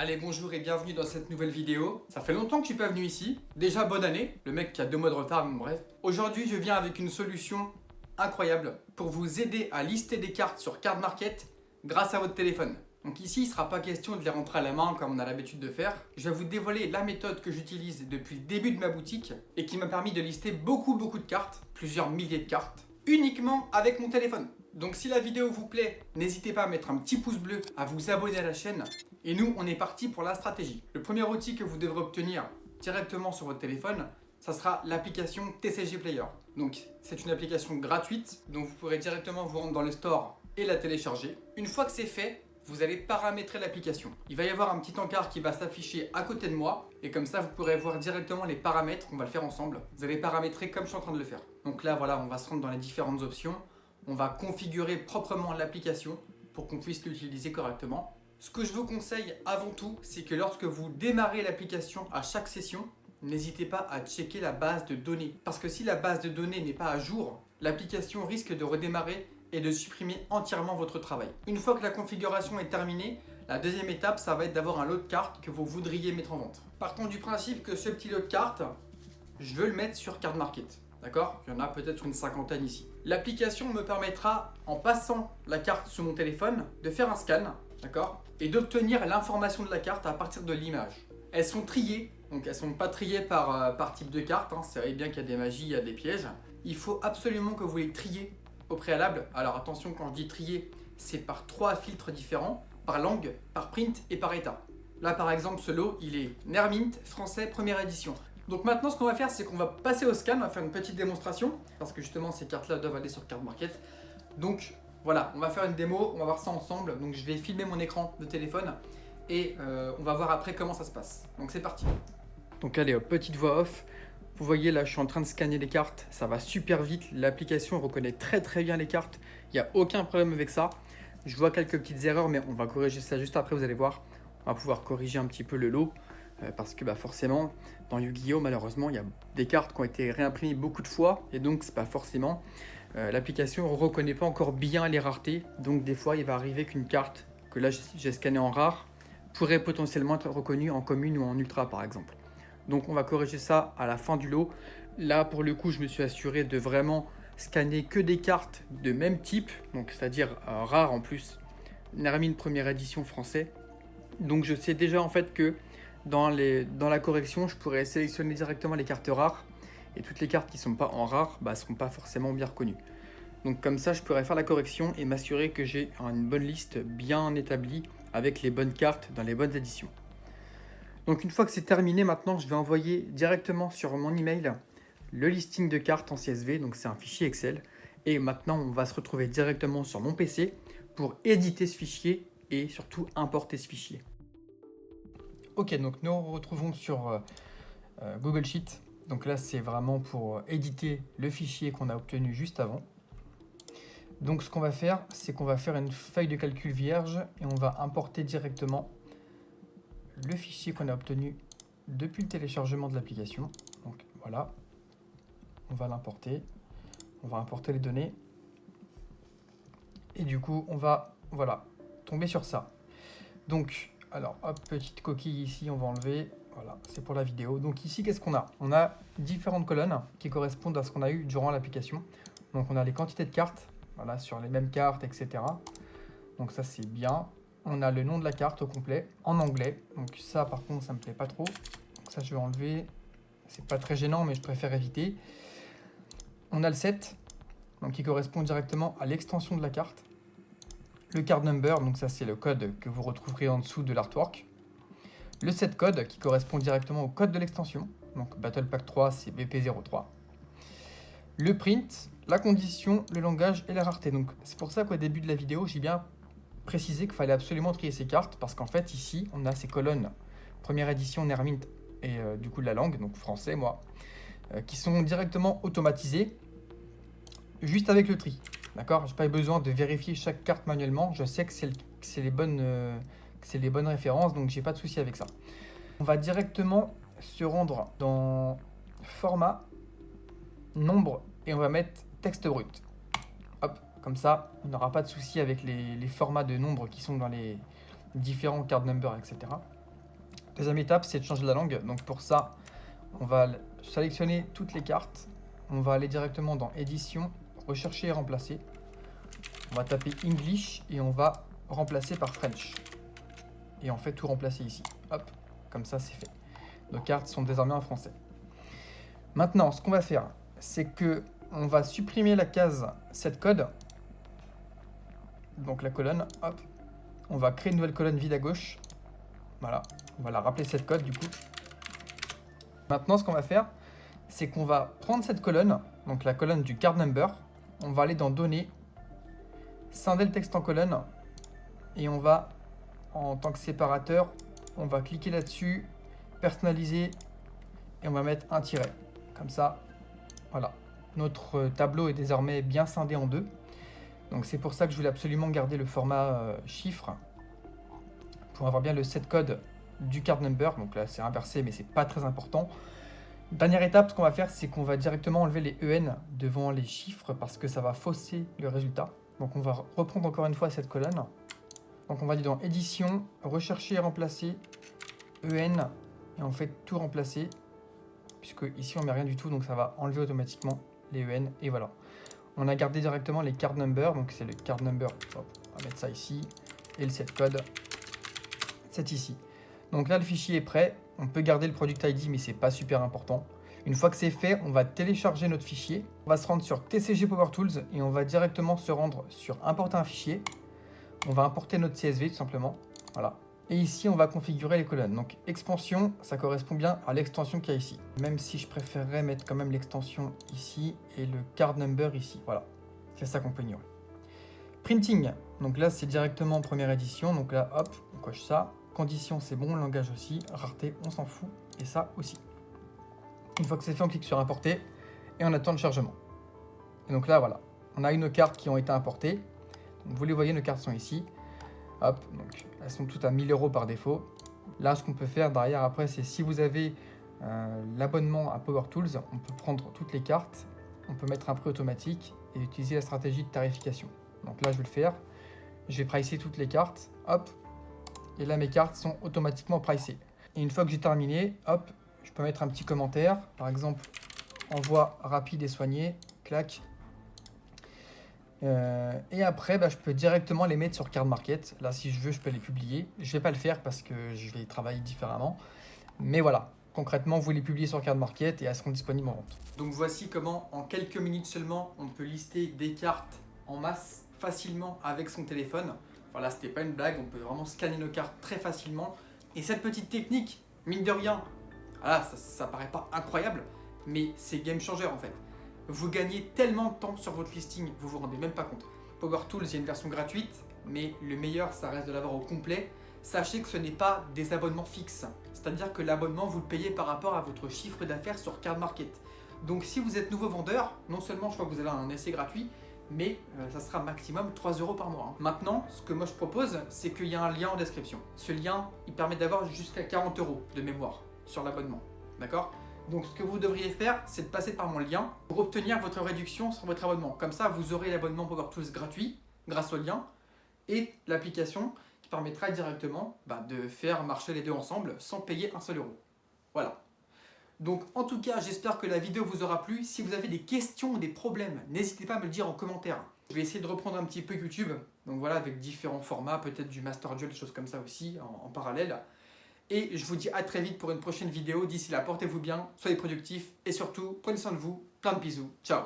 Allez, bonjour et bienvenue dans cette nouvelle vidéo. Ça fait longtemps que je suis pas venu ici. Déjà, bonne année. Le mec qui a 2 mois de retard, mais bref. Aujourd'hui, je viens avec une solution incroyable pour vous aider à lister des cartes sur Card Market grâce à votre téléphone. Donc ici, il ne sera pas question de les rentrer à la main comme on a l'habitude de faire. Je vais vous dévoiler la méthode que j'utilise depuis le début de ma boutique et qui m'a permis de lister beaucoup de cartes, plusieurs milliers de cartes, uniquement avec mon téléphone. Donc si la vidéo vous plaît, n'hésitez pas à mettre un petit pouce bleu, à vous abonner à la chaîne. Et nous, on est parti pour la stratégie. Le premier outil que vous devrez obtenir directement sur votre téléphone, ça sera l'application TCG Player. Donc c'est une application gratuite, donc vous pourrez directement vous rendre dans le store et la télécharger. Une fois que c'est fait, vous allez paramétrer l'application. Il va y avoir un petit encart qui va s'afficher à côté de moi et comme ça vous pourrez voir directement les paramètres, on va le faire ensemble. Vous allez paramétrer comme je suis en train de le faire. Donc là voilà, on va se rendre dans les différentes options. On va configurer proprement l'application pour qu'on puisse l'utiliser correctement. Ce que je vous conseille avant tout, c'est que lorsque vous démarrez l'application à chaque session, n'hésitez pas à checker la base de données. Parce que si la base de données n'est pas à jour, l'application risque de redémarrer et de supprimer entièrement votre travail. Une fois que la configuration est terminée, la deuxième étape, ça va être d'avoir un lot de cartes que vous voudriez mettre en vente. Partons du principe que ce petit lot de cartes, je veux le mettre sur Card Market. D'accord? Il y en a peut-être une cinquantaine ici. L'application me permettra, en passant la carte sur mon téléphone, de faire un scan, d'accord? Et d'obtenir l'information de la carte à partir de l'image. Elles sont triées, donc elles ne sont pas triées par type de carte, hein. C'est vrai bien qu'il y a des magies, il y a des pièges. Il faut absolument que vous les triez au préalable. Alors attention, quand je dis trier, c'est par 3 filtres différents, par langue, par print et par état. Là par exemple, ce lot, il est Nermint, français, première édition. Donc maintenant, ce qu'on va faire, c'est qu'on va passer au scan, on va faire une petite démonstration, parce que justement, ces cartes-là doivent aller sur Card Market. Donc voilà, on va faire une démo, on va voir ça ensemble. Donc je vais filmer mon écran de téléphone et on va voir après comment ça se passe. Donc c'est parti. Donc allez, petite voix off. Vous voyez là, je suis en train de scanner les cartes, ça va super vite. L'application reconnaît très bien les cartes, il n'y a aucun problème avec ça. Je vois quelques petites erreurs, mais on va corriger ça juste après, vous allez voir. On va pouvoir corriger un petit peu le lot. Parce que forcément, dans Yu-Gi-Oh, malheureusement, il y a des cartes qui ont été réimprimées beaucoup de fois et donc c'est pas forcément l'application ne reconnaît pas encore bien les raretés. Donc des fois, il va arriver qu'une carte que là j'ai scannée en rare pourrait potentiellement être reconnue en commune ou en ultra par exemple. Donc on va corriger ça à la fin du lot. Là pour le coup, je me suis assuré de vraiment scanner que des cartes de même type, donc c'est-à-dire rares en plus, Nermine première édition français. Donc je sais déjà en fait que dans la correction, je pourrais sélectionner directement les cartes rares et toutes les cartes qui ne sont pas en rare ne seront pas forcément bien reconnues. Donc comme ça, je pourrais faire la correction et m'assurer que j'ai une bonne liste bien établie avec les bonnes cartes dans les bonnes éditions. Donc une fois que c'est terminé, maintenant, je vais envoyer directement sur mon email le listing de cartes en CSV, donc c'est un fichier Excel. Et maintenant, on va se retrouver directement sur mon PC pour éditer ce fichier et surtout importer ce fichier. Ok, donc nous nous retrouvons sur Google Sheet. Donc là, c'est vraiment pour éditer le fichier qu'on a obtenu juste avant. Donc ce qu'on va faire, c'est qu'on va faire une feuille de calcul vierge et on va importer directement le fichier qu'on a obtenu depuis le téléchargement de l'application. Donc voilà, on va l'importer. On va importer les données. Et du coup, on va tomber sur ça. Donc, alors, hop, petite coquille ici, on va enlever. Voilà, c'est pour la vidéo. Donc ici, qu'est-ce qu'on a? On a différentes colonnes qui correspondent à ce qu'on a eu durant l'application. Donc on a les quantités de cartes, voilà, sur les mêmes cartes, etc. Donc ça, c'est bien. On a le nom de la carte au complet, en anglais. Donc ça, par contre, ça me plaît pas trop. Donc ça, je vais enlever. C'est pas très gênant, mais je préfère éviter. On a le set, donc qui correspond directement à l'extension de la carte. Le card number, donc ça c'est le code que vous retrouverez en dessous de l'artwork. Le set code qui correspond directement au code de l'extension. Donc Battle Pack 3 c'est BP03. Le print, la condition, le langage et la rareté. Donc c'est pour ça qu'au début de la vidéo j'ai bien précisé qu'il fallait absolument trier ces cartes parce qu'en fait ici on a ces colonnes première édition Nermint et du coup de la langue, donc français moi, qui sont directement automatisées juste avec le tri. D'accord, je n'ai pas besoin de vérifier chaque carte manuellement. Je sais que c'est les bonnes références, donc j'ai pas de souci avec ça. On va directement se rendre dans format, nombre, et on va mettre texte brut. Hop, comme ça, on n'aura pas de souci avec les formats de nombres qui sont dans les différents card numbers, etc. Deuxième étape, c'est de changer la langue. Donc pour ça, on va sélectionner toutes les cartes. On va aller directement dans édition, rechercher et remplacer. On va taper English et on va remplacer par French. Et on fait tout remplacer ici. Hop, comme ça c'est fait. Nos cartes sont désormais en français. Maintenant, ce qu'on va faire, c'est que on va supprimer la case set code. Donc la colonne, hop. On va créer une nouvelle colonne vide à gauche. Voilà, on va la rappeler set code du coup. Maintenant, ce qu'on va faire, c'est qu'on va prendre cette colonne, donc la colonne du card number. On va aller dans données, scinder le texte en colonne et on va, en tant que séparateur, on va cliquer là-dessus, personnaliser et on va mettre un tiret. Comme ça, voilà. Notre tableau est désormais bien scindé en deux. Donc c'est pour ça que je voulais absolument garder le format chiffre pour avoir bien le set code du card number. Donc là c'est inversé mais c'est pas très important. Dernière étape, ce qu'on va faire, c'est qu'on va directement enlever les EN devant les chiffres parce que ça va fausser le résultat. Donc on va reprendre encore une fois cette colonne. Donc on va aller dans édition, rechercher et remplacer EN et on fait tout remplacer puisque ici on met rien du tout donc ça va enlever automatiquement les EN et voilà. On a gardé directement les card number, donc c'est le card number, hop, on va mettre ça ici, et le set code, c'est ici. Donc là le fichier est prêt, on peut garder le product ID mais c'est pas super important. Une fois que c'est fait, on va télécharger notre fichier, on va se rendre sur TCG Power Tools et on va directement se rendre sur importer un fichier. On va importer notre CSV tout simplement, voilà. Et ici on va configurer les colonnes, donc expansion, ça correspond bien à l'extension qu'il y a ici. Même si je préférerais mettre quand même l'extension ici et le card number ici, voilà. C'est ça qu'on peut ignorer. Printing, donc là c'est directement première édition, donc là hop, on coche ça. Condition c'est bon, langage aussi, rareté on s'en fout, et ça aussi. Une fois que c'est fait, on clique sur importer et on attend le chargement. Et donc là voilà, on a nos cartes qui ont été importées. Donc, vous les voyez, nos cartes sont ici. Hop, donc elles sont toutes à 1000 € par défaut. Là, ce qu'on peut faire derrière après, c'est si vous avez l'abonnement à Power Tools, on peut prendre toutes les cartes, on peut mettre un prix automatique et utiliser la stratégie de tarification. Donc là, je vais le faire. Je vais pricer toutes les cartes, hop, et là, mes cartes sont automatiquement pricées. Et une fois que j'ai terminé, hop, je peux mettre un petit commentaire, par exemple, envoi rapide et soigné, clac. Et après, je peux directement les mettre sur Card Market. Là, si je veux, je peux les publier. Je vais pas le faire parce que je vais travailler différemment. Mais voilà, concrètement, vous les publiez sur Card Market et elles seront disponibles en vente. Donc voici comment, en quelques minutes seulement, on peut lister des cartes en masse facilement avec son téléphone. Voilà, c'était pas une blague, on peut vraiment scanner nos cartes très facilement. Et cette petite technique, mine de rien, voilà, ça paraît pas incroyable, mais c'est game changer en fait. Vous gagnez tellement de temps sur votre listing, vous vous rendez même pas compte. Power Tools, il y a une version gratuite, mais le meilleur, ça reste de l'avoir au complet. Sachez que ce n'est pas des abonnements fixes. C'est-à-dire que l'abonnement, vous le payez par rapport à votre chiffre d'affaires sur Card Market. Donc si vous êtes nouveau vendeur, non seulement je crois que vous avez un essai gratuit, mais ça sera maximum 3 € par mois. Maintenant, ce que moi je propose, c'est qu'il y a un lien en description. Ce lien, il permet d'avoir jusqu'à 40 € de mémoire sur l'abonnement. D'accord ? Donc ce que vous devriez faire, c'est de passer par mon lien pour obtenir votre réduction sur votre abonnement. Comme ça, vous aurez l'abonnement Power Tools gratuit grâce au lien et l'application qui permettra directement de faire marcher les deux ensemble sans payer un seul euro. Voilà. Donc en tout cas, j'espère que la vidéo vous aura plu. Si vous avez des questions ou des problèmes, n'hésitez pas à me le dire en commentaire. Je vais essayer de reprendre un petit peu YouTube. Donc voilà, avec différents formats, peut-être du Master Duel, des choses comme ça aussi en parallèle. Et je vous dis à très vite pour une prochaine vidéo. D'ici là, portez-vous bien, soyez productifs et surtout, prenez soin de vous. Plein de bisous. Ciao.